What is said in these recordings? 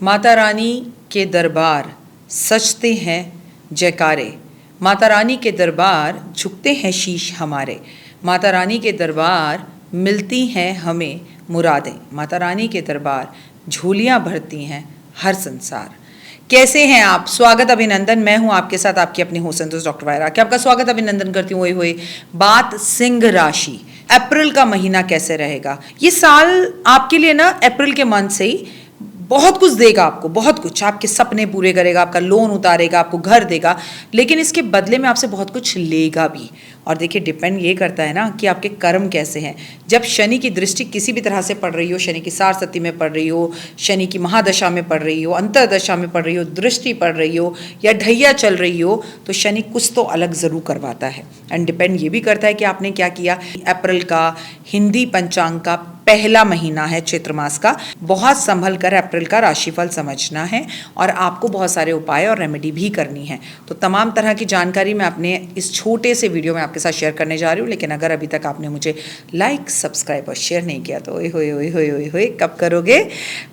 माता रानी के दरबार सजते हैं जयकारे, माता रानी के दरबार झुकते हैं शीश हमारे, माता रानी के दरबार मिलती हैं हमें मुरादें, माता रानी के दरबार झोलियाँ भरती हैं हर संसार। कैसे हैं आप? स्वागत अभिनंदन। मैं हूं आपके साथ आपकी अपनी हो संतोष डॉक्टर वायरा के आपका स्वागत अभिनंदन करती हूँ। हुए बात सिंह राशि, अप्रैल का महीना कैसे रहेगा? ये साल आपके लिए ना अप्रैल के मंथ से ही बहुत कुछ देगा आपको, बहुत कुछ। आपके सपने पूरे करेगा, आपका लोन उतारेगा, आपको घर देगा, लेकिन इसके बदले में आपसे बहुत कुछ लेगा भी। और देखिए, डिपेंड ये करता है ना कि आपके कर्म कैसे हैं। जब शनि की दृष्टि किसी भी तरह से पड़ रही हो, शनि की सारसती में पड़ रही हो, शनि की महादशा में पड़ रही हो, अंतरदशा में पड़ रही हो, दृष्टि पड़ रही हो या ढैया चल रही हो, तो शनि कुछ तो अलग ज़रूर करवाता है। एंड डिपेंड ये भी करता है कि आपने क्या किया। अप्रैल का हिंदी पंचांग का पहला महीना है, चैत्र मास का। बहुत संभल कर अप्रैल का राशिफल समझना है और आपको बहुत सारे उपाय और रेमेडी भी करनी है। तो तमाम तरह की जानकारी मैं अपने इस छोटे से वीडियो में आपके साथ शेयर करने जा रही हूँ। लेकिन अगर अभी तक आपने मुझे लाइक, सब्सक्राइब और शेयर नहीं किया तो ओए होए ओए होए ओए होए कब करोगे?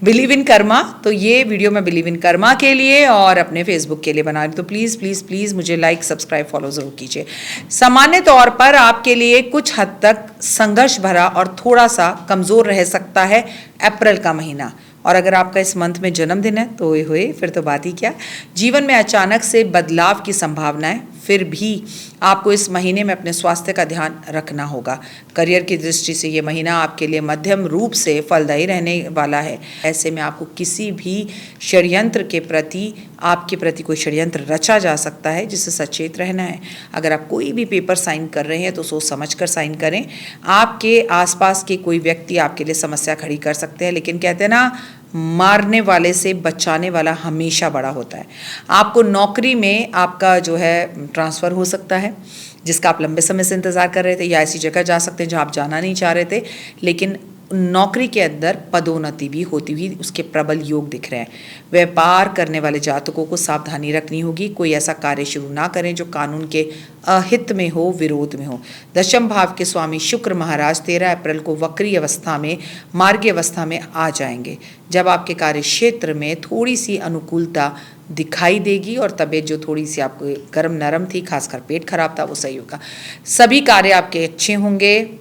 Believe in Karma. तो ये वीडियो मैं बिलीव इन कर्मा के लिए और अपने फेसबुक के लिए बना रही हूँ। तो प्लीज़ प्लीज़ प्लीज़ मुझे लाइक, सब्सक्राइब, फॉलो ज़रूर कीजिए। सामान्य तौर पर आपके लिए कुछ हद तक संघर्ष भरा और थोड़ा सा कमज़ोर रह सकता है अप्रैल का महीना। और अगर आपका इस मंथ में जन्मदिन है तो हुए फिर तो बात ही क्या। जीवन में अचानक से बदलाव की संभावना है, फिर भी आपको इस महीने में अपने स्वास्थ्य का ध्यान रखना होगा। करियर की दृष्टि से ये महीना आपके लिए मध्यम रूप से फलदायी रहने वाला है। ऐसे में आपको किसी भी षड्यंत्र के प्रति, आपके प्रति कोई षड्यंत्र रचा जा सकता है, जिससे सचेत रहना है। अगर आप कोई भी पेपर साइन कर रहे हैं तो सोच समझ कर साइन करें। आपके आसपास के कोई व्यक्ति आपके लिए समस्या खड़ी कर सकते हैं, लेकिन कहते हैं ना, मारने वाले से बचाने वाला हमेशा बड़ा होता है। आपको नौकरी में आपका जो है ट्रांसफ़र हो सकता है, जिसका आप लंबे समय से इंतज़ार कर रहे थे, या ऐसी जगह जा सकते हैं जहां आप जाना नहीं चाह रहे थे, लेकिन नौकरी के अंदर पदोन्नति भी होती हुई उसके प्रबल योग दिख रहे हैं। व्यापार करने वाले जातकों को सावधानी रखनी होगी। कोई ऐसा कार्य शुरू ना करें जो कानून के अहित में हो, विरोध में हो। दशम भाव के स्वामी शुक्र महाराज 13 अप्रैल को वक्री अवस्था में, मार्गी अवस्था में आ जाएंगे, जब आपके कार्य क्षेत्र में थोड़ी सी अनुकूलता दिखाई देगी और तबीयत जो थोड़ी सी आपको गर्म नरम थी, खासकर पेट खराब था, वो सही होगा। सभी कार्य आपके अच्छे होंगे,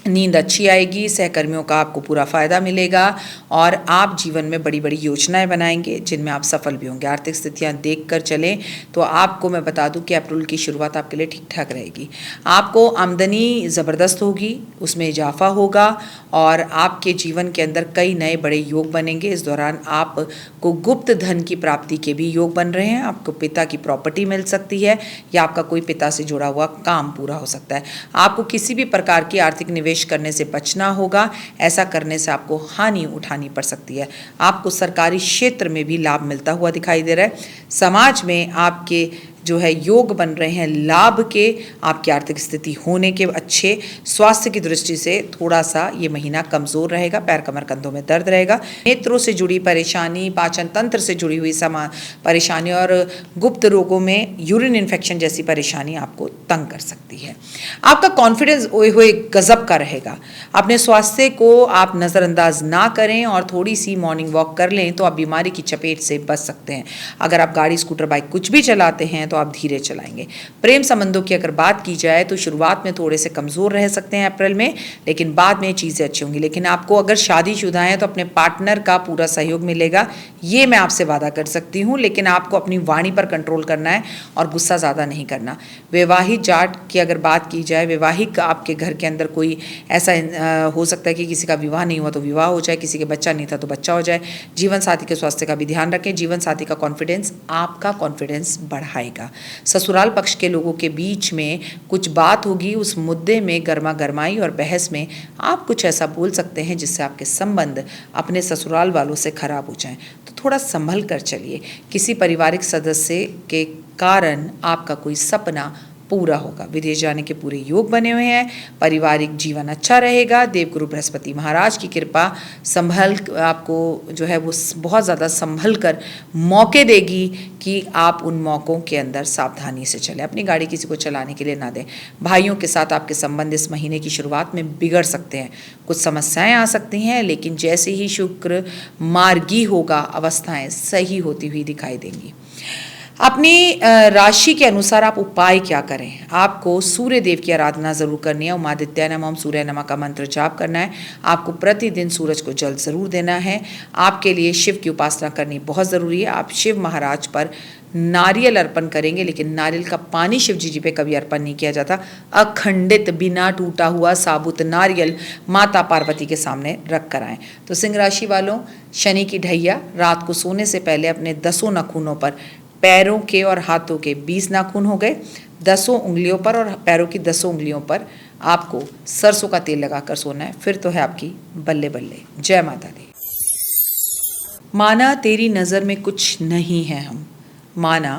नींद अच्छी आएगी, सहकर्मियों का आपको पूरा फ़ायदा मिलेगा और आप जीवन में बड़ी बड़ी योजनाएं बनाएंगे जिनमें आप सफल भी होंगे। आर्थिक स्थितियां देखकर चलें तो आपको मैं बता दूं कि अप्रैल की शुरुआत आपके लिए ठीक ठाक रहेगी। आपको आमदनी ज़बरदस्त होगी, उसमें इजाफा होगा और आपके जीवन के अंदर कई नए बड़े योग बनेंगे। इस दौरान आपको गुप्त धन की प्राप्ति के भी योग बन रहे हैं। आपको पिता की प्रॉपर्टी मिल सकती है या आपका कोई पिता से जुड़ा हुआ काम पूरा हो सकता है। आपको किसी भी प्रकार की आर्थिक निवेश करने से बचना होगा, ऐसा करने से आपको हानि उठानी पड़ सकती है। आपको सरकारी क्षेत्र में भी लाभ मिलता हुआ दिखाई दे रहा है। समाज में आपके जो है योग बन रहे हैं लाभ के। आपकी आर्थिक स्थिति होने के अच्छे, स्वास्थ्य की दृष्टि से थोड़ा सा ये महीना कमज़ोर रहेगा। पैर कमर कंधों में दर्द रहेगा। नेत्रों से जुड़ी परेशानी, पाचन तंत्र से जुड़ी हुई परेशानी और गुप्त रोगों में यूरिन इन्फेक्शन जैसी परेशानी आपको तंग कर सकती है। आपका कॉन्फिडेंस ओए हुए गजब का रहेगा। अपने स्वास्थ्य को आप नज़रअंदाज ना करें और थोड़ी सी मॉर्निंग वॉक कर लें तो आप बीमारी की चपेट से बच सकते हैं। अगर आप गाड़ी, स्कूटर, बाइक कुछ भी चलाते हैं तो आप धीरे चलाएंगे। प्रेम संबंधों की अगर बात की जाए तो शुरुआत में थोड़े से कमज़ोर रह सकते हैं अप्रैल में, लेकिन बाद में चीज़ें अच्छी होंगी। लेकिन आपको अगर शादीशुदा हैं तो अपने पार्टनर का पूरा सहयोग मिलेगा, ये मैं आपसे वादा कर सकती हूँ। लेकिन आपको अपनी वाणी पर कंट्रोल करना है और गुस्सा ज़्यादा नहीं करना। वैवाहिक जाट की अगर बात की जाए, वैवाहिक आपके घर के अंदर कोई ऐसा हो सकता है कि किसी का विवाह नहीं हुआ तो विवाह हो जाए, किसी के बच्चा नहीं था तो बच्चा हो जाए। जीवन साथी के स्वास्थ्य का भी ध्यान रखें। जीवन साथी का कॉन्फिडेंस आपका कॉन्फिडेंस बढ़ाएगा। ससुराल पक्ष के लोगों के बीच में कुछ बात होगी, उस मुद्दे में गर्मा गर्माई और बहस में आप कुछ ऐसा बोल सकते हैं जिससे आपके संबंध अपने ससुराल वालों से खराब हो जाएं। तो थोड़ा संभल कर चलिए। किसी पारिवारिक सदस्य के कारण आपका कोई सपना पूरा होगा। विदेश जाने के पूरे योग बने हुए हैं, पारिवारिक जीवन अच्छा रहेगा। देवगुरु बृहस्पति महाराज की कृपा आपको जो है वो बहुत ज़्यादा संभल कर मौके देगी कि आप उन मौक़ों के अंदर सावधानी से चलें। अपनी गाड़ी किसी को चलाने के लिए ना दें। भाइयों के साथ आपके संबंध इस महीने की शुरुआत में बिगड़ सकते हैं, कुछ समस्याएं आ सकती हैं, लेकिन जैसे ही शुक्र मार्गी होगा अवस्थाएं सही होती हुई दिखाई देंगी। अपनी राशि के अनुसार आप उपाय क्या करें? आपको सूर्य देव की आराधना जरूर करनी है। उमादित्य नमः सूर्य नमः का मंत्र जाप करना है। आपको प्रतिदिन सूरज को जल जरूर देना है। आपके लिए शिव की उपासना करनी बहुत ज़रूरी है। आप शिव महाराज पर नारियल अर्पण करेंगे, लेकिन नारियल का पानी शिव जी पे कभी अर्पण नहीं किया जाता। अखंडित बिना टूटा हुआ साबुत नारियल माता पार्वती के सामने रख कर आएँ। तो सिंह राशि वालों, शनि की ढैया, रात को सोने से पहले अपने 10 नाखूनों पर, पैरों के और हाथों के 20 नाखून हो गए, 10 उंगलियों पर और पैरों की 10 उंगलियों पर आपको सरसों का तेल लगाकर सोना है। फिर तो है आपकी बल्ले बल्ले। जय माता दी। माना तेरी नज़र में कुछ नहीं है हम, माना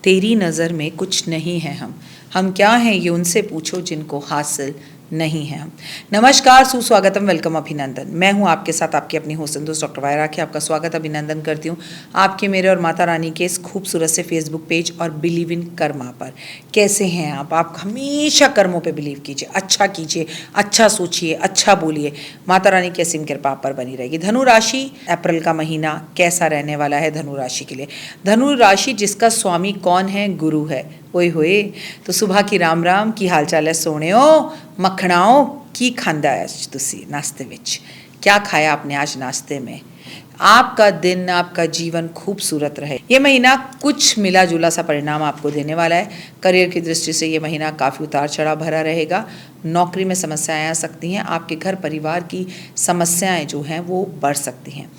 तेरी नज़र में कुछ नहीं है हम क्या हैं ये उनसे पूछो जिनको हासिल नहीं है हम। नमस्कार, सुस्वागतम, वेलकम, अभिनंदन। मैं हूं आपके साथ आपकी अपनी होस्ट दोस्त डॉक्टर वायरा की आपका स्वागत अभिनंदन करती हूं आपके, मेरे और माता रानी के इस खूबसूरत से फेसबुक पेज और बिलीव इन कर्मा पर। कैसे हैं आप हमेशा कर्मों पे बिलीव कीजिए, अच्छा कीजिए, अच्छा सोचिए, अच्छा बोलिए। माता रानी की असीम कृपा आप पर बनी रहेगी। धनु राशि, अप्रैल का महीना कैसा रहने वाला है धनु राशि के लिए? धनु राशि जिसका स्वामी कौन है? गुरु है। ओए होए, तो सुबह की राम राम, की हाल चाल है सोहणियो, मखणाओ, की खांदा आज तुसी नाश्ते विच? क्या खाया आपने आज नाश्ते में? आपका दिन, आपका जीवन खूबसूरत रहे। ये महीना कुछ मिला जुला सा परिणाम आपको देने वाला है। करियर की दृष्टि से ये महीना काफ़ी उतार चढ़ाव भरा रहेगा। नौकरी में समस्याएं आ सकती हैं, आपके घर परिवार की समस्याएं जो हैं वो बढ़ सकती हैं,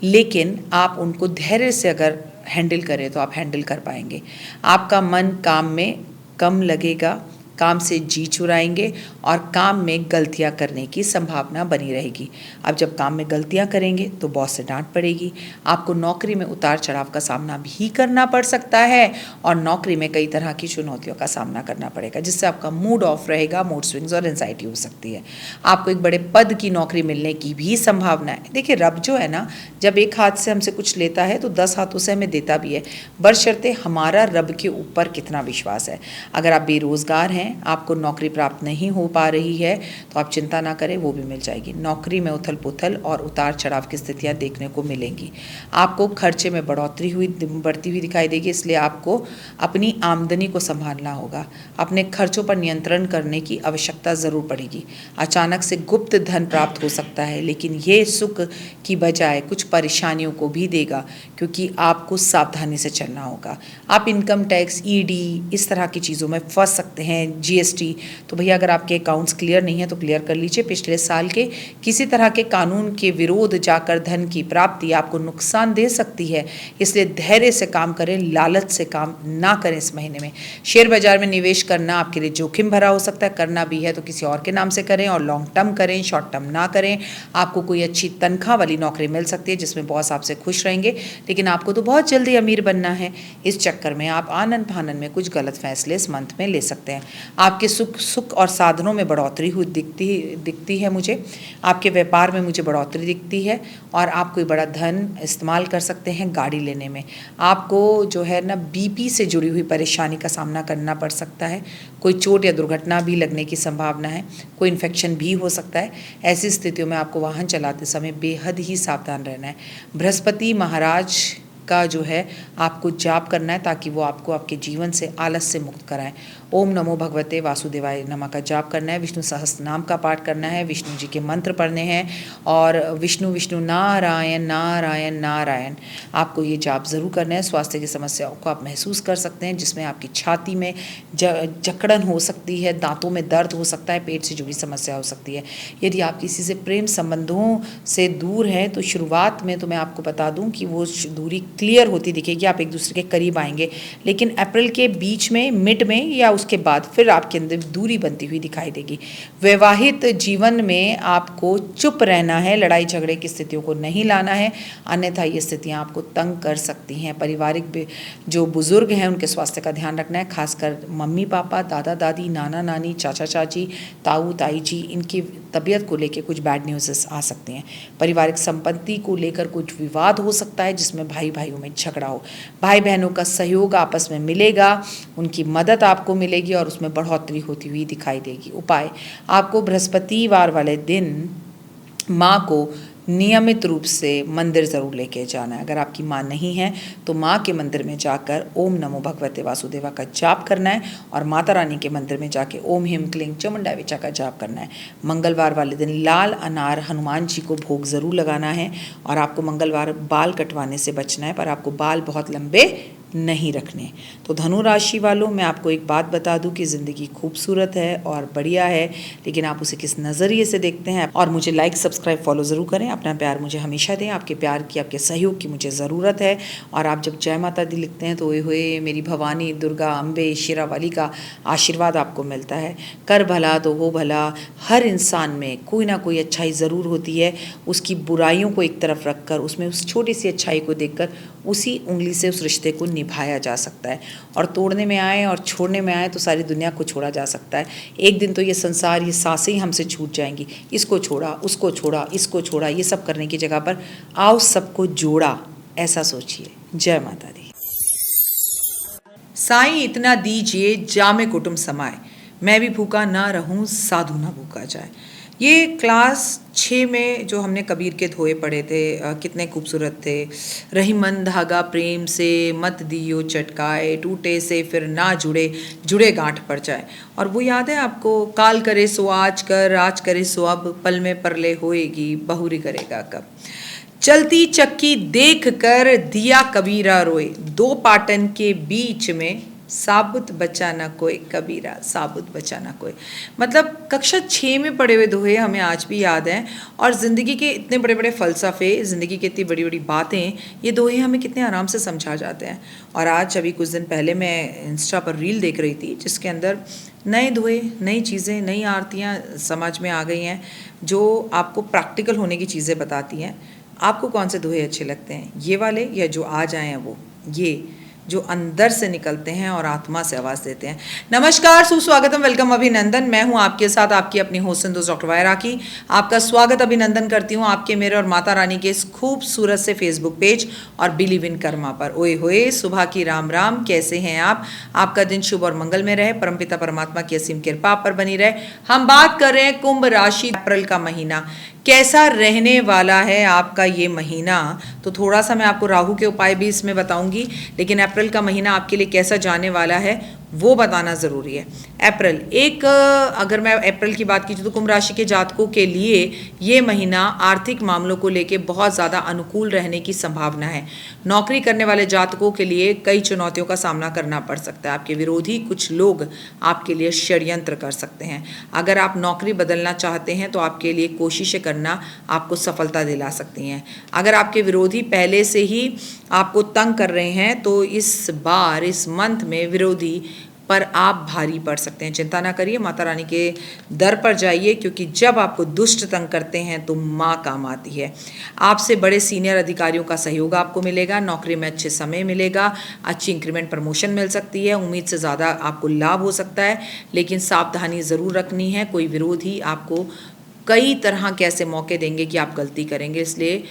लेकिन आप उनको धैर्य से अगर हैंडल करें तो आप हैंडल कर पाएंगे। आपका मन काम में कम लगेगा, काम से जी चुराएंगे और काम में गलतियां करने की संभावना बनी रहेगी। अब जब काम में गलतियां करेंगे तो बॉस से डांट पड़ेगी। आपको नौकरी में उतार चढ़ाव का सामना भी करना पड़ सकता है और नौकरी में कई तरह की चुनौतियों का सामना करना पड़ेगा, जिससे आपका मूड ऑफ रहेगा, मूड स्विंग्स और एंजाइटी हो सकती है। आपको एक बड़े पद की नौकरी मिलने की भी संभावना है। देखिए, रब जो है ना, जब एक हाथ से हमसे कुछ लेता है तो 10 हाथों से हमें देता भी है, बशर्ते हमारा रब के ऊपर कितना विश्वास है। अगर आप बेरोजगार हैं, आपको नौकरी प्राप्त नहीं हो पा रही है, तो आप चिंता ना करें, वो भी मिल जाएगी। नौकरी में उथल पुथल और उतार चढ़ाव की स्थितियां देखने को मिलेंगी। आपको खर्चे में बढ़ती हुई दिखाई देगी, इसलिए आपको अपनी आमदनी को संभालना होगा। अपने खर्चों पर नियंत्रण करने की आवश्यकता ज़रूर पड़ेगी। अचानक से गुप्त धन प्राप्त हो सकता है, लेकिन ये सुख की बजाय कुछ परेशानियों को भी देगा, क्योंकि आपको सावधानी से चलना होगा। आप इनकम टैक्स, ईडी, इस तरह की चीज़ों में फंस सकते हैं, जीएसटी। तो भैया, अगर आपके अकाउंट्स क्लियर नहीं है तो क्लियर कर लीजिए। पिछले साल के किसी तरह के कानून के विरोध जाकर धन की प्राप्ति आपको नुकसान दे सकती है, इसलिए धैर्य से काम करें, लालच से काम ना करें। इस महीने में शेयर बाजार में निवेश करना आपके लिए जोखिम भरा हो सकता है, करना भी है तो किसी और के नाम से करें और लॉन्ग टर्म करें, शॉर्ट टर्म ना करें। आपको कोई अच्छी तनख्वाह वाली नौकरी मिल सकती है जिसमें बॉस आपसे खुश रहेंगे, लेकिन आपको तो बहुत जल्दी अमीर बनना है। इस चक्कर में आप आनन फानन में कुछ गलत फैसले इस मंथ में ले सकते हैं। आपके सुख और साधनों में बढ़ोतरी हुई दिखती है मुझे। आपके व्यापार में मुझे बढ़ोतरी दिखती है और आप कोई बड़ा धन इस्तेमाल कर सकते हैं गाड़ी लेने में। आपको जो है ना, बीपी से जुड़ी हुई परेशानी का सामना करना पड़ सकता है। कोई चोट या दुर्घटना भी लगने की संभावना है, कोई इन्फेक्शन भी हो सकता है। ऐसी स्थितियों में आपको वाहन चलाते समय बेहद ही सावधान रहना है। बृहस्पति महाराज का जो है आपको जाप करना है, ताकि वो आपको आपके जीवन से आलस से मुक्त कराएं। ओम नमो भगवते वासुदेवाय नमः का जाप करना है। विष्णु सहस्त्र नाम का पाठ करना है, विष्णु जी के मंत्र पढ़ने हैं और विष्णु विष्णु नारायण नारायण नारायण आपको ये जाप ज़रूर करना है। स्वास्थ्य की समस्याओं को आप महसूस कर सकते हैं, जिसमें आपकी छाती में जकड़न हो सकती है, दांतों में दर्द हो सकता है, पेट से जुड़ी समस्या हो सकती है। यदि आप किसी से प्रेम संबंधों से दूर हैं तो शुरुआत में तो मैं आपको बता दूं कि वो दूरी क्लियर होती दिखेगी, आप एक दूसरे के करीब आएंगे, लेकिन अप्रैल के बीच में, मिड में या उसके बाद फिर आपके अंदर दूरी बनती हुई दिखाई देगी। वैवाहिक जीवन में आपको चुप रहना है, लड़ाई झगड़े की स्थितियों को नहीं लाना है, अन्यथा ये स्थितियाँ आपको तंग कर सकती हैं। पारिवारिक जो बुज़ुर्ग हैं उनके स्वास्थ्य का ध्यान रखना है, खासकर मम्मी पापा, दादा दादी, नाना नानी, चाचा चाची, ताऊ ताई जी, इनकी तबीयत को लेकर कुछ बैड न्यूज़ आ सकते हैं। पारिवारिक संपत्ति को लेकर कुछ विवाद हो सकता है जिसमें भाई भाइयों में झगड़ा हो। भाई बहनों का सहयोग आपस में मिलेगा, उनकी मदद आपको मिलेगी और उसमें बढ़ोतरी होती हुई दिखाई देगी। उपाय, आपको बृहस्पतिवार वाले दिन माँ को नियमित रूप से मंदिर ज़रूर लेके जाना है। अगर आपकी माँ नहीं है तो माँ के मंदिर में जाकर ओम नमो भगवते वासुदेवा का जाप करना है और माता रानी के मंदिर में जाके ओम ह्रीं क्लीं चामुंडाविचा का जाप करना है। मंगलवार वाले दिन लाल अनार हनुमान जी को भोग ज़रूर लगाना है और आपको मंगलवार बाल कटवाने से बचना है, पर आपको बाल बहुत लंबे नहीं रखने। तो धनु राशि वालों, मैं आपको एक बात बता दूं कि ज़िंदगी खूबसूरत है और बढ़िया है, लेकिन आप उसे किस नज़रिए से देखते हैं। और मुझे लाइक सब्सक्राइब फॉलो ज़रूर करें। अपना प्यार मुझे हमेशा दें, आपके प्यार की, आपके सहयोग की मुझे ज़रूरत है। और आप जब जय माता दी लिखते हैं तो ओए होए मेरी भवानी, दुर्गा, अम्बे, शेरावाली का आशीर्वाद आपको मिलता है। कर भला तो हो भला, हर इंसान में कोई ना कोई अच्छाई ज़रूर होती है। उसकी बुराइयों को एक तरफ रख कर उसमें उस छोटी सी अच्छाई को देख कर उसी उंगली से उस रिश्ते को निभाया जा सकता है। और तोड़ने में आए और छोड़ने में आए तो सारी दुनिया को छोड़ा जा सकता है। एक दिन तो ये संसार, ये सांसें ही हमसे छूट जाएंगी। इसको छोड़ा, उसको छोड़ा, इसको छोड़ा, ये सब करने की जगह पर आओ सबको जोड़ा, ऐसा सोचिए। जय माता दी। साईं इतना दीजिए जामे कुटुंब समाए, मैं भी भूखा ना रहूं साधु ना भूखा जाए। ये क्लास 6 में जो हमने कबीर के धोए पढ़े थे, कितने खूबसूरत थे। रही मन धागा प्रेम से, मत दियो चटकाए, टूटे से फिर ना जुड़े, जुड़े गांठ पड़ जाए। और वो याद है आपको, काल करे सो आज कर, आज करे सो अब, पल में परले होएगी, बहुरी करेगा कब। चलती चक्की देख कर दिया कबीरा रोए, दो पाटन के बीच में साबुत बचा ना कोई, कबीरा साबुत बचा ना कोई। मतलब कक्षा 6 में पढ़े हुए दोहे हमें आज भी याद हैं। और ज़िंदगी के इतने बड़े बड़े फ़लसफ़े, ज़िंदगी की इतनी बड़ी बड़ी बातें, ये दोहे हमें कितने आराम से समझा जाते हैं। और आज अभी कुछ दिन पहले मैं इंस्टा पर रील देख रही थी जिसके अंदर नए दोहे, नई चीज़ें, नई आरतियाँ समझ में आ गई हैं जो आपको प्रैक्टिकल होने की चीज़ें बताती हैं। आपको कौन से दोहे अच्छे लगते हैं, ये वाले या जो आज आए हैं वो, ये जो अंदर से निकलते हैं और आत्मा से आवाज़ देते हैं। नमस्कार, सुस्वागतम, वेलकम, अभिनंदन। मैं हूं आपके साथ आपकी अपनी होस्ट दोस्त डॉक्टर वायरा की। आपका स्वागत, अभिनंदन करती हूं आपके, मेरे और माता रानी के इस खूबसूरत से फेसबुक पेज और बिलीव इन कर्मा पर। ओए होए, सुबह की राम राम, कैसे हैं आप? आपका दिन शुभ और मंगल में रहे, परमपिता परमात्मा की असीम कृपा पर बनी रहे। हम बात कर रहे हैं कुंभ राशि, अप्रैल का महीना कैसा रहने वाला है आपका ये महीना। तो थोड़ा सा मैं आपको राहु के उपाय भी इसमें बताऊंगी, लेकिन अप्रैल का महीना आपके लिए कैसा जाने वाला है वो बताना ज़रूरी है। अप्रैल अगर मैं अप्रैल की बात कीजिए तो कुंभ राशि के जातकों के लिए ये महीना आर्थिक मामलों को लेके बहुत ज़्यादा अनुकूल रहने की संभावना है। नौकरी करने वाले जातकों के लिए कई चुनौतियों का सामना करना पड़ सकता है। आपके विरोधी कुछ लोग आपके लिए षड्यंत्र कर सकते हैं। अगर आप नौकरी बदलना चाहते हैं तो आपके लिए कोशिशें करना आपको सफलता दिला सकती हैं। अगर आपके विरोधी पहले से ही आपको तंग कर रहे हैं तो इस बार, इस मंथ में विरोधी पर आप भारी पड़ सकते हैं। चिंता ना करिए, माता रानी के दर पर जाइए, क्योंकि जब आपको दुष्ट तंग करते हैं तो माँ काम आती है। आपसे बड़े सीनियर अधिकारियों का सहयोग आपको मिलेगा, नौकरी में अच्छे समय मिलेगा, अच्छी इंक्रीमेंट प्रमोशन मिल सकती है, उम्मीद से ज़्यादा आपको लाभ हो सकता है, लेकिन सावधानी ज़रूर रखनी है। कोई विरोधी आपको कई तरह के ऐसे मौके देंगे कि आप गलती करेंगे, इसलिए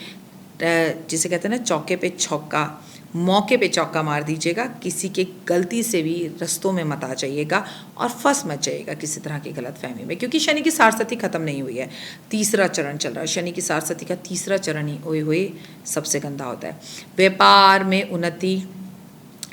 जिसे कहते हैं ना, चौके पे चौका, मौके पे चौका मार दीजिएगा। किसी के गलती से भी रस्तों में मत आ जाइएगा और फंस मत जाइएगा किसी तरह की गलतफहमी में, क्योंकि शनि की सारस्वती खत्म नहीं हुई है, तीसरा चरण चल रहा है। शनि की सारस्वती का तीसरा चरण ही ओए होए सबसे गंदा होता है। व्यापार में उन्नति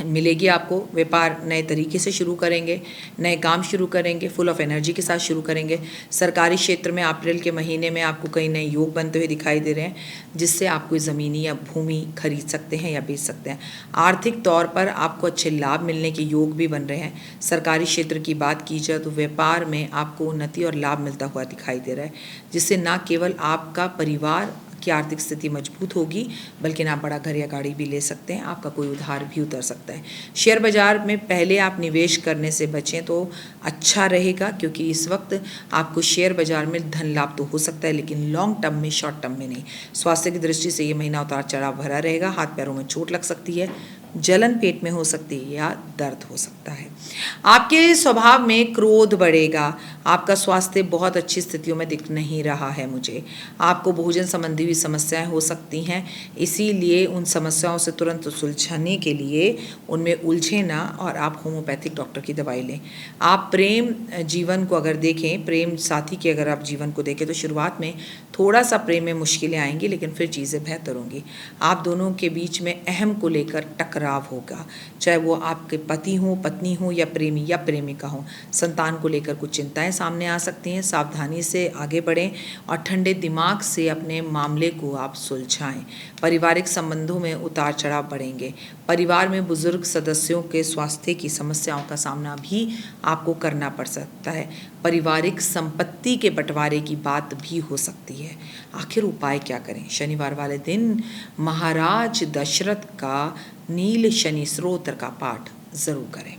मिलेगी आपको, व्यापार नए तरीके से शुरू करेंगे, नए काम शुरू करेंगे, फुल ऑफ एनर्जी के साथ शुरू करेंगे। सरकारी क्षेत्र में अप्रैल के महीने में आपको कई नए योग बनते हुए दिखाई दे रहे हैं, जिससे आप कोई ज़मीनी या भूमि खरीद सकते हैं या बेच सकते हैं। आर्थिक तौर पर आपको अच्छे लाभ मिलने के योग भी बन रहे हैं। सरकारी क्षेत्र की बात की जाए तो व्यापार में आपको उन्नति और लाभ मिलता हुआ दिखाई दे रहा है, जिससे न केवल आपका परिवार आपकी आर्थिक स्थिति मजबूत होगी, बल्कि आप बड़ा घर या गाड़ी भी ले सकते हैं। आपका कोई उधार भी उतर सकता है। शेयर बाज़ार में पहले आप निवेश करने से बचें तो अच्छा रहेगा, क्योंकि इस वक्त आपको शेयर बाज़ार में धन लाभ तो हो सकता है, लेकिन लॉन्ग टर्म में, शॉर्ट टर्म में नहीं। स्वास्थ्य की दृष्टि से ये महीना उतार चढ़ाव भरा रहेगा। हाथ पैरों में चोट लग सकती है, जलन पेट में हो सकती है या दर्द हो सकता है। आपके स्वभाव में क्रोध बढ़ेगा। आपका स्वास्थ्य बहुत अच्छी स्थितियों में दिख नहीं रहा है मुझे। आपको भोजन संबंधी भी समस्याएं हो सकती हैं, इसीलिए उन समस्याओं से तुरंत सुलझाने के लिए उनमें उलझे ना और आप होम्योपैथिक डॉक्टर की दवाई लें। आप प्रेम जीवन को अगर देखें, प्रेम साथी के अगर आप जीवन को देखें तो शुरुआत में थोड़ा सा प्रेम में मुश्किलें आएंगी, लेकिन फिर चीज़ें बेहतर होंगी। आप दोनों के बीच में अहम को लेकर टकराव होगा, चाहे वो आपके पति हो, पत्नी हो या प्रेमी या प्रेमिका हो। संतान को लेकर कुछ चिंताएं सामने आ सकती हैं। सावधानी से आगे बढ़ें और ठंडे दिमाग से अपने मामले को आप सुलझाएं। पारिवारिक संबंधों में उतार चढ़ाव बढ़ेंगे। परिवार में बुजुर्ग सदस्यों के स्वास्थ्य की समस्याओं का सामना भी आपको करना पड़ सकता है। पारिवारिक संपत्ति के बंटवारे की बात भी हो सकती है। आखिर उपाय क्या करें? शनिवार वाले दिन महाराज दशरथ का नील शनि स्तोत्र का पाठ ज़रूर करें।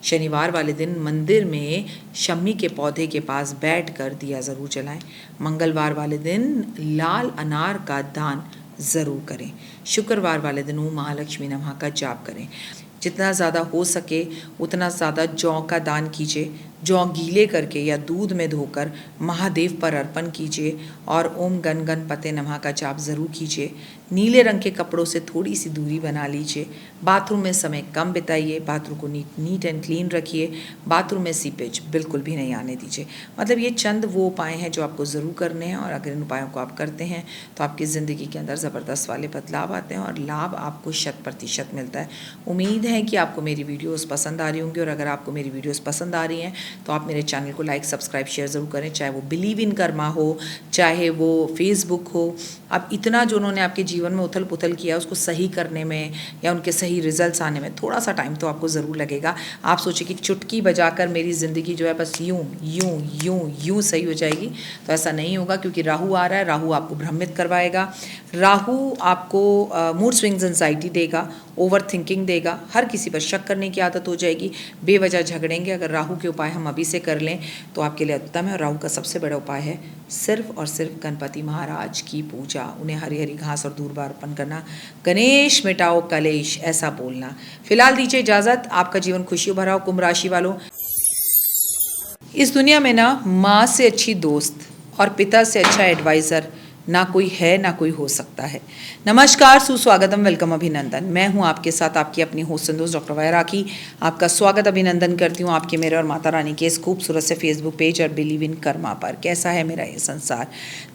शनिवार वाले दिन मंदिर में शमी के पौधे के पास बैठकर दिया ज़रूर जलाएं। मंगलवार वाले दिन लाल अनार का दान ज़रूर करें। शुक्रवार वाले दिन ओम महालक्ष्मी नमः का जाप करें। जितना ज़्यादा हो सके उतना ज़्यादा जौ का दान कीजिए। जौ गीले करके या दूध में धोकर महादेव पर अर्पण कीजिए और ओम गण गणपते नमः का जाप ज़रूर कीजिए। नीले रंग के कपड़ों से थोड़ी सी दूरी बना लीजिए। बाथरूम में समय कम बिताइए। बाथरूम को नीट एंड क्लीन रखिए। बाथरूम में सीपेज बिल्कुल भी नहीं आने दीजिए। मतलब ये चंद वो उपाय हैं जो आपको ज़रूर करने हैं, और अगर इन उपायों को आप करते हैं तो आपकी ज़िंदगी के अंदर ज़बरदस्त वाले बदलाव आते हैं और लाभ आपको 100% मिलता है। उम्मीद है कि आपको मेरी वीडियोस पसंद आ रही होंगी, और अगर आपको मेरी वीडियोस पसंद आ रही हैं तो आप मेरे चैनल को लाइक, सब्सक्राइब, शेयर ज़रूर करें। चाहे वो बिलीव इन कर्मा हो, चाहे वो फेसबुक हो। अब इतना जो उन्होंने आपके जीवन में उथल पुथल किया, उसको सही करने में या उनके सही रिजल्ट्स आने में थोड़ा सा टाइम तो आपको ज़रूर लगेगा। आप सोचिए कि चुटकी बजाकर मेरी ज़िंदगी जो है बस यूं यूं यूं यूं सही हो जाएगी, तो ऐसा नहीं होगा, क्योंकि राहु आ रहा है। राहु आपको भ्रमित करवाएगा। राहु आपको मूड स्विंग्स, एंजाइटी देगा, ओवर थिंकिंग देगा, हर किसी पर शक करने की आदत हो जाएगी, बेवजह झगड़ेंगे। अगर राहु के उपाय हम अभी से कर लें तो आपके लिए उत्तम है। और राहु का सबसे बड़ा उपाय है सिर्फ और सिर्फ गणपति महाराज की पूजा। उन्हें हरी हरी घास और दूर्वा अर्पण करना। गणेश मिटाओ कलेश, ऐसा बोलना। फिलहाल दीजिए इजाज़त। आपका जीवन खुशियों भरा हो। कुंभ राशि वालों, इस दुनिया में ना माँ से अच्छी दोस्त और पिता से अच्छा एडवाइज़र ना कोई है, ना कोई हो सकता है। नमस्कार, सुस्वागतम, वेलकम, अभिनंदन। मैं हूं आपके साथ आपकी अपनी होस्ट संदोष डॉक्टर वैरागी। आपका स्वागत, अभिनंदन करती हूं आपके, मेरे और माता रानी के इस खूबसूरत से फेसबुक पेज और बिलीव इन कर्मा पर। कैसा है मेरा ये संसार?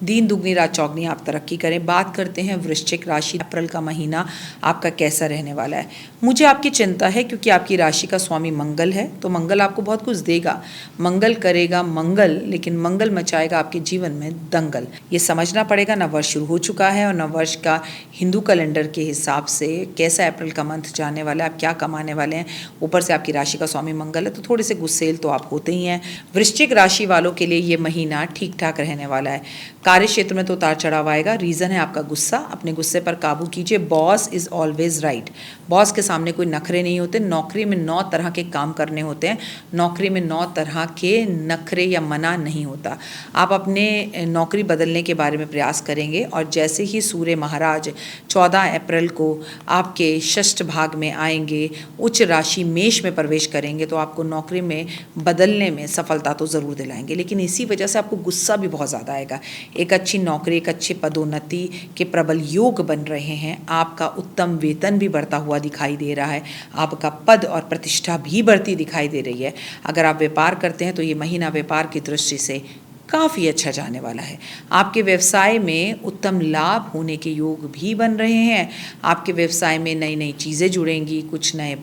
दिन दुगनी रात चौगनी, आप तरक्की करें। बात करते हैं वृश्चिक राशि। अप्रैल का महीना आपका कैसा रहने वाला है? मुझे आपकी चिंता है, क्योंकि आपकी राशि का स्वामी मंगल है, तो मंगल आपको बहुत कुछ देगा। मंगल करेगा मंगल, लेकिन मंगल मचाएगा आपके जीवन में दंगल। ये समझना पड़ेगा। नववर्ष शुरू हो चुका है और नववर्ष का हिंदू कैलेंडर के हिसाब से कैसा अप्रैल का मंथ जाने वाला है, आप क्या कमाने वाले हैं। ऊपर से आपकी राशि का स्वामी मंगल है, तो थोड़े से गुस्सेल तो आप होते ही हैं। वृश्चिक राशि वालों के लिए ये महीना ठीक ठाक रहने वाला है। कार्य क्षेत्र में तो उतार चढ़ाव आएगा। रीज़न है आपका गुस्सा। अपने गुस्से पर काबू कीजिए। Boss is always right. Boss के सामने कोई नखरे नहीं होते। नौकरी में 9 तरह के काम करने होते हैं। नौकरी में 9 तरह के नखरे या मना नहीं होता। आप अपने नौकरी बदलने के बारे में प्रयास करेंगे, और जैसे ही सूर्य महाराज 14 अप्रैल को आपके षष्ठ भाग में आएंगे, उच्च राशि मेष में प्रवेश करेंगे, तो आपको नौकरी में बदलने में सफलता तो ज़रूर दिलाएंगे, लेकिन इसी वजह से आपको गुस्सा भी बहुत ज़्यादा आएगा। एक अच्छी नौकरी, एक अच्छे पदोन्नति के प्रबल योग बन रहे हैं। आपका उत्तम वेतन भी बढ़ता हुआ दिखाई दे रहा है। आपका पद और प्रतिष्ठा भी बढ़ती दिखाई दे रही है। अगर आप व्यापार करते हैं तो ये महीना व्यापार की दृष्टि से काफ़ी अच्छा जाने वाला है। आपके व्यवसाय में उत्तम लाभ होने के योग भी बन रहे हैं। आपके व्यवसाय में नई नई चीज़ें जुड़ेंगी, कुछ नए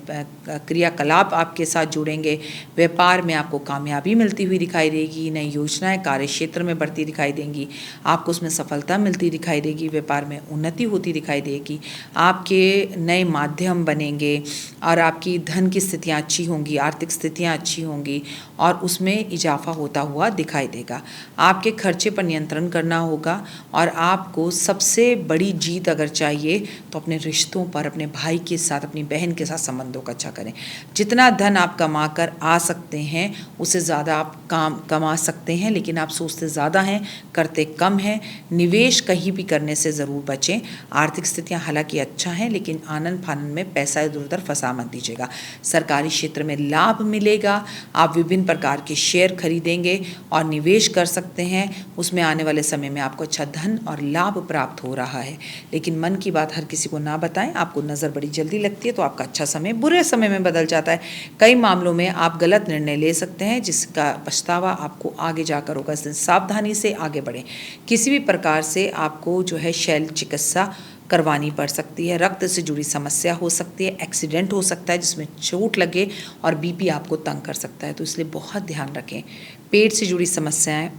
क्रियाकलाप आपके साथ जुड़ेंगे। व्यापार में आपको कामयाबी मिलती हुई दिखाई देगी। नई योजनाएं कार्य क्षेत्र में बढ़ती दिखाई देंगी। आपको उसमें सफलता मिलती दिखाई देगी। व्यापार में उन्नति होती दिखाई देगी। आपके नए माध्यम बनेंगे और आपकी धन की स्थितियाँ अच्छी होंगी, आर्थिक स्थितियाँ अच्छी होंगी और उसमें इजाफा होता हुआ दिखाई देगा। आपके खर्चे पर नियंत्रण करना होगा और आपको सबसे बड़ी जीत अगर चाहिए तो अपने रिश्तों पर, अपने भाई के साथ, अपनी बहन के साथ संबंधों का अच्छा करें। जितना धन आप कमा कर आ सकते हैं उससे ज़्यादा आप कमा सकते हैं, लेकिन आप सोचते ज़्यादा हैं, करते कम हैं। निवेश कहीं भी करने से ज़रूर बचें। आर्थिक स्थितियाँ हालांकि अच्छा हैं, लेकिन आनन फानन में पैसा इधर उधर फंसा मत दीजिएगा। सरकारी क्षेत्र में लाभ मिलेगा। आप विभिन्न प्रकार के शेयर खरीदेंगे और निवेश कर सकते हैं। उसमें आने वाले समय में आपको अच्छा धन और लाभ प्राप्त हो रहा है, लेकिन मन की बात हर किसी को ना बताएं। आपको नज़र बड़ी जल्दी लगती है तो आपका अच्छा समय बुरे समय में बदल जाता है। कई मामलों में आप गलत निर्णय ले सकते हैं जिसका पछतावा आपको आगे जाकर होगा। इस दिन सावधानी से आगे बढ़ें। किसी भी प्रकार से आपको जो है शैल चिकित्सा करवानी पड़ सकती है। रक्त से जुड़ी समस्या हो सकती है। एक्सीडेंट हो सकता है जिसमें चोट लगे और बीपी आपको तंग कर सकता है, तो इसलिए बहुत ध्यान रखें। पेट से जुड़ी समस्याएं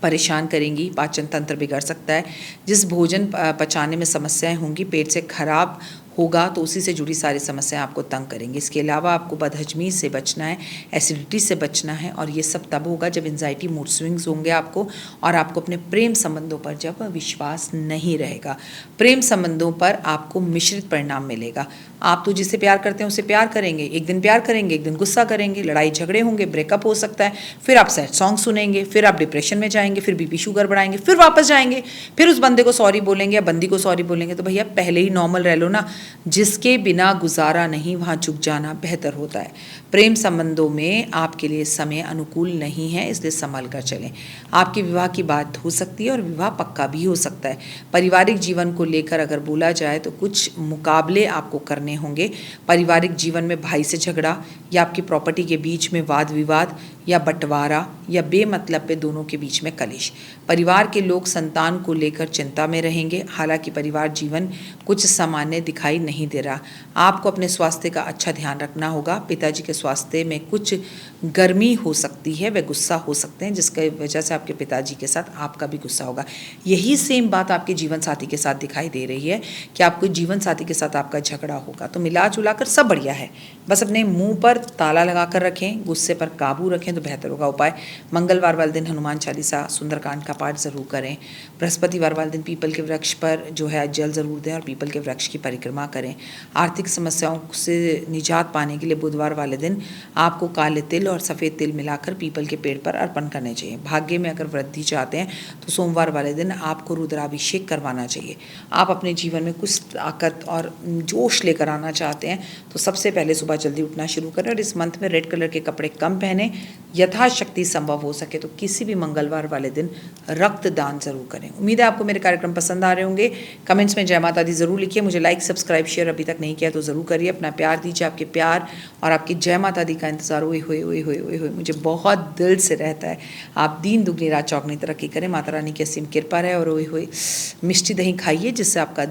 परेशान करेंगी। पाचन तंत्र बिगड़ सकता है। जिस भोजन पचाने में समस्याएं होंगी, पेट से खराब होगा तो उसी से जुड़ी सारी समस्याएं आपको तंग करेंगी। इसके अलावा आपको बदहजमी से बचना है, एसिडिटी से बचना है, और ये सब तब होगा जब एंजाइटी मूड स्विंग्स होंगे आपको, और आपको अपने प्रेम संबंधों पर जब विश्वास नहीं रहेगा। प्रेम संबंधों पर आपको मिश्रित परिणाम मिलेगा। आप तो जिससे प्यार करते हैं उससे प्यार करेंगे, एक दिन प्यार करेंगे, एक दिन गुस्सा करेंगे, लड़ाई झगड़े होंगे, ब्रेकअप हो सकता है, फिर आप सैड सॉन्ग सुनेंगे, फिर आप डिप्रेशन में जाएंगे, फिर बीपी शुगर बढ़ाएंगे, फिर वापस जाएंगे, फिर उस बंदे को सॉरी बोलेंगे या बंदी को सॉरी बोलेंगे। तो भैया पहले ही नॉर्मल रह लो ना। जिसके बिना गुजारा नहीं वहाँ झुक जाना बेहतर होता है। प्रेम संबंधों में आपके लिए समय अनुकूल नहीं है, इसलिए संभल कर चलें। आपके विवाह की बात हो सकती है और विवाह पक्का भी हो सकता है। पारिवारिक जीवन को लेकर अगर बोला जाए तो कुछ मुकाबले आपको करने होंगे। पारिवारिक जीवन में भाई से झगड़ा या आपकी प्रॉपर्टी के बीच में वाद विवाद या बंटवारा या बेमतलब पे दोनों के बीच में कलेश। परिवार के लोग संतान को लेकर चिंता में रहेंगे। हालांकि परिवार जीवन कुछ सामान्य दिखाई नहीं दे रहा। आपको अपने स्वास्थ्य का अच्छा ध्यान रखना होगा। पिताजी के स्वास्थ्य में कुछ गर्मी हो सकती है, वे गुस्सा हो सकते हैं, जिसकी वजह से आपके पिताजी के साथ आपका भी गुस्सा होगा। यही सेम बात आपके जीवन साथी के साथ दिखाई दे रही है कि आपको जीवन साथी के साथ आपका झगड़ा होगा। तो मिला जुला कर सब बढ़िया है, बस अपने मुंह पर ताला लगा कर रखें, गुस्से पर काबू रखें तो बेहतर होगा। उपाय, मंगलवार वाले दिन हनुमान चालीसा सुंदरकांड का पाठ जरूर करें। बृहस्पतिवार वाले दिन पीपल के वृक्ष पर जो है जल जरूर दें और पीपल के वृक्ष की परिक्रमा करें। आर्थिक समस्याओं से निजात पाने के लिए बुधवार वाले दिन आपको काले तिल और सफ़ेद तिल मिलाकर पीपल के पेड़ पर अर्पण करने चाहिए। भाग्य में अगर वृद्धि चाहते हैं तो सोमवार वाले दिन आपको रुद्राभिषेक करवाना चाहिए। आप अपने जीवन में कुछ ताकत और जोश लेकर आना चाहते हैं तो सबसे पहले सुबह जल्दी उठना शुरू करें और इस मंथ में रेड कलर के कपड़े कम पहने। यथाशक्ति संभव हो सके तो किसी भी मंगलवार वाले दिन रक्तदान जरूर करें। उम्मीद है आपको मेरे कार्यक्रम पसंद आ रहे होंगे। कमेंट्स में जय माता दी जरूर लिखिए। मुझे लाइक सब्सक्राइब शेयर अभी तक नहीं किया तो ज़रूर करिए। अपना प्यार दीजिए। आपके प्यार और आपकी जय माता दी का इंतजार ओए होए मुझे बहुत दिल से रहता है। आप दीन दुगनी रात चौगनी तरक्की करें। माता रानी की असीम कृपा है और ओए होए मिष्टी दही खाइए, जिससे आपका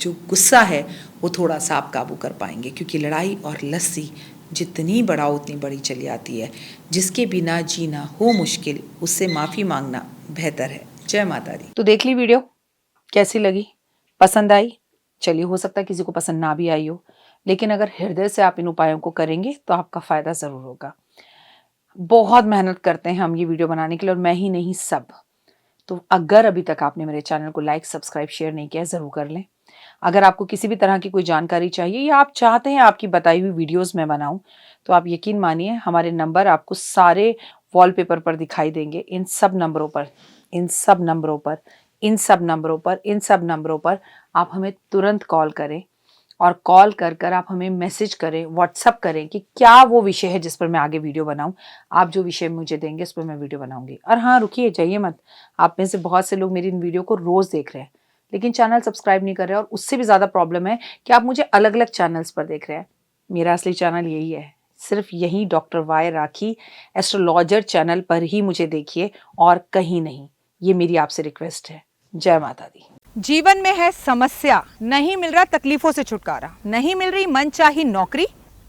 जो गुस्सा है वो थोड़ा सा आप काबू कर पाएंगे, क्योंकि लड़ाई और लस्सी जितनी बढ़ाओ उतनी बड़ी चली आती है। जिसके बिना जीना हो मुश्किल, उससे माफ़ी मांगना बेहतर है। जय माता दी। तो देख ली वीडियो, कैसी लगी, पसंद आई? चलिए, हो सकता है किसी को पसंद ना भी आई हो, लेकिन अगर हृदय से आप इन उपायों को करेंगे तो आपका फ़ायदा ज़रूर होगा। बहुत मेहनत करते हैं हम ये वीडियो बनाने के लिए, और मैं ही नहीं सब। तो अगर अभी तक आपने मेरे चैनल को लाइक सब्सक्राइब शेयर नहीं किया, ज़रूर कर लें। अगर आपको किसी भी तरह की कोई जानकारी चाहिए या आप चाहते हैं आपकी बताई हुई वीडियोस मैं बनाऊं, तो आप यकीन मानिए हमारे नंबर आपको सारे वॉलपेपर पर दिखाई देंगे। इन सब नंबरों पर आप हमें तुरंत कॉल करें, और कॉल कर कर आप हमें मैसेज करें, व्हाट्सअप करें कि क्या वो विषय है जिस पर मैं आगे वीडियो बनाऊं। आप जो विषय मुझे देंगे उस पर मैं वीडियो बनाऊंगी। और हाँ, रुकिए, जाइए मत। आप में से बहुत से लोग मेरी इन वीडियो को रोज़ देख रहे हैं लेकिन चैनल सब्सक्राइब नहीं कर रहे हैं, और उससे भी ज़्यादा प्रॉब्लम है कि आप मुझे अलग अलग चैनल्स पर देख रहे हैं। मेरा असली चैनल यही है, सिर्फ यही डॉक्टर वाई राखी एस्ट्रोलॉजर चैनल पर ही मुझे देखिए और कहीं नहीं। ये मेरी आपसे रिक्वेस्ट है। जय माता दी। जीवन में है समस्या, नहीं मिल रहा तकलीफों से छुटकारा, नहीं मिल रही मनचाही नौकरी,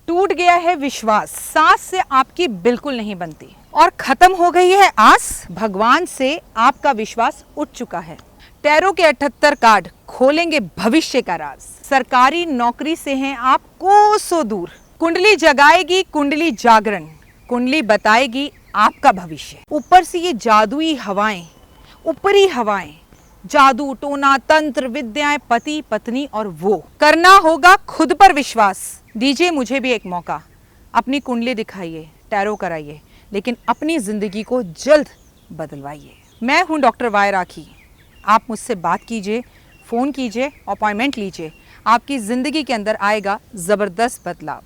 टूट गया है विश्वास, सांस से आपकी बिल्कुल नहीं बनती और खत्म हो गई है आस, भगवान से आपका विश्वास उठ चुका है। टैरो के 78 कार्ड खोलेंगे भविष्य का राज। सरकारी नौकरी से हैं आप कोसों दूर। कुंडली जगाएगी कुंडली जागरण, कुंडली बताएगी आपका भविष्य। ऊपर से ये जादुई हवाएं, ऊपरी हवाएं, जादू टोना तंत्र विद्याएं, पति पत्नी और वो। करना होगा खुद पर विश्वास। दीजिए मुझे भी एक मौका, अपनी कुंडली दिखाइए, टैरो कराइए, लेकिन अपनी जिंदगी को जल्द बदलवाइए। मैं हूं डॉक्टर वाई राखी। आप मुझसे बात कीजिए, फ़ोन कीजिए, अपॉइंटमेंट लीजिए। आपकी ज़िंदगी के अंदर आएगा ज़बरदस्त बदलाव।